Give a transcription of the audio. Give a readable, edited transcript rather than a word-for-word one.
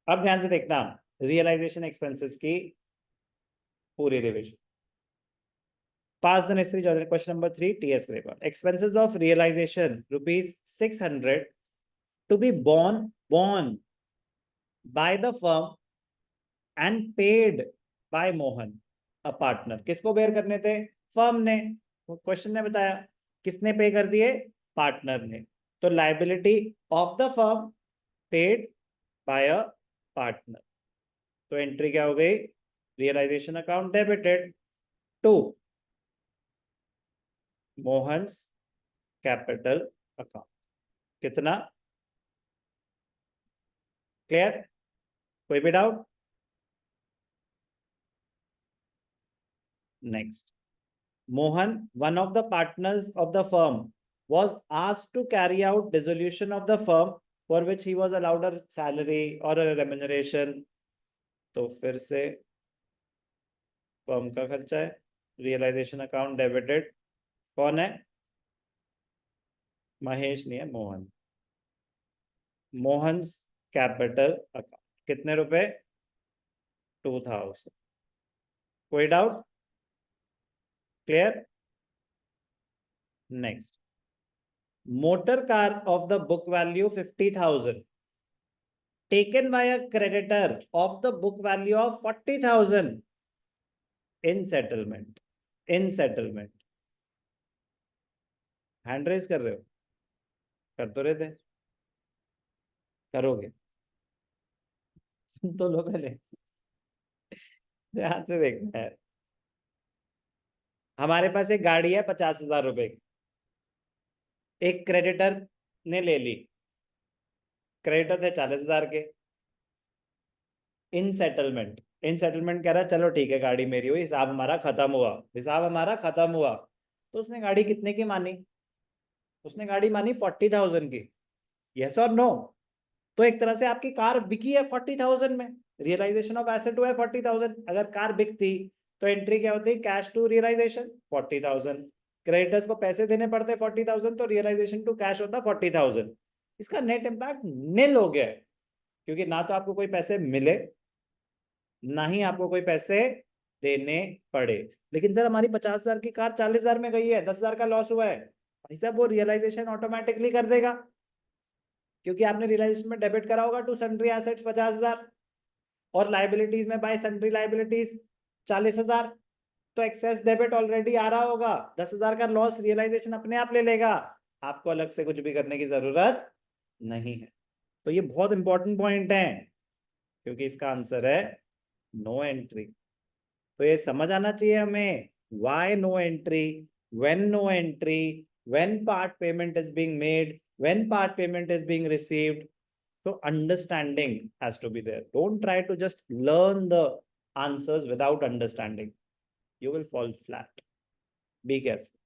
अब ध्यान से देखना रियलाइजेशन एक्सपेंसेस की पूरी revision. Pass the necessary journal. Question number 3, TS grade 1. Expenses of realization rupees 600 to be borne by the firm and paid by Mohan, a partner. किसको bear करने थे? Firm ने. क्वेश्चन ने बताया किसने पे कर दिए? पार्टनर ने. तो liability of the firm paid by a partner. तो एंट्री क्या हो गई? Realization account debited to Mohan's capital account. कितना? क्लियर? कोई भी doubt? Next. Mohan, one of the partners of the firm, was asked to carry out dissolution of the firm for which he was allowed a salary or a remuneration. तो फिर से firm का खर्चा है. Realization account debited. कौन है? महेश नहीं है, मोहन. Mohan's capital account. कितने रुपए? 2000. कोई doubt? Clear? Next. Motor car of the book value 50,000 taken by a creditor of the book value of 40,000 in settlement. Hand raise कर रहे हो? कर तो रहे थे. करोगे? सुन तो लो पहले. ध्यान से देखना है. हमारे पास एक गाड़ी है 50,000 रुपए की. एक क्रेडिटर ने ले ली. क्रेडिटर थे 40,000 के. इन सेटलमेंट कह रहा है चलो ठीक है गाड़ी मेरी हुई, हिसाब हमारा खत्म हुआ. तो उसने गाड़ी कितने की मानी? उसने गाड़ी मानी 40,000 की. यस और नो? तो एक तरह से आपकी कार बिकी है 40,000 में. रियलाइजेशन ऑफ एसेट हुआ है 40,000. अगर कार बिकती तो एंट्री क्या होती? Cash to realisation 40,000. क्रेडिटर्स को पैसे देने पड़ते 40,000, तो रियलाइजेशन टू कैश होता 40,000. इसका नेट इम्पैक्ट निल हो गया है, क्योंकि ना तो आपको कोई पैसे मिले, ना ही आपको कोई पैसे देने पड़े. लेकिन सर हमारी 50,000 की कार 40,000 में गई है, 10,000 का लॉस हुआ है. भाई साहब वो रियलाइजेशन ऑटोमेटिकली कर देगा, क्योंकि आपने रियलाइजेशन में डेबिट करा होगा टू सन्ड्री एसेट्स 50,000 और लाइबिलिटीज में बाय सन्ड्री लाइबिलिटीज 40,000. तो एक्सेस डेबिट ऑलरेडी आ रहा होगा. 10,000 का लॉस रियलाइजेशन अपने आप ले लेगा. आपको अलग से कुछ भी करने की जरूरत नहीं है. तो ये बहुत इंपॉर्टेंट पॉइंट है, क्योंकि इसका आंसर है नो एंट्री. तो ये समझ आना चाहिए हमें. Why no entry, when no entry, when part payment is being made, when part payment is being received. So understanding has to be there. Don't try to just learn the answers without understanding. You will fall flat. Be careful.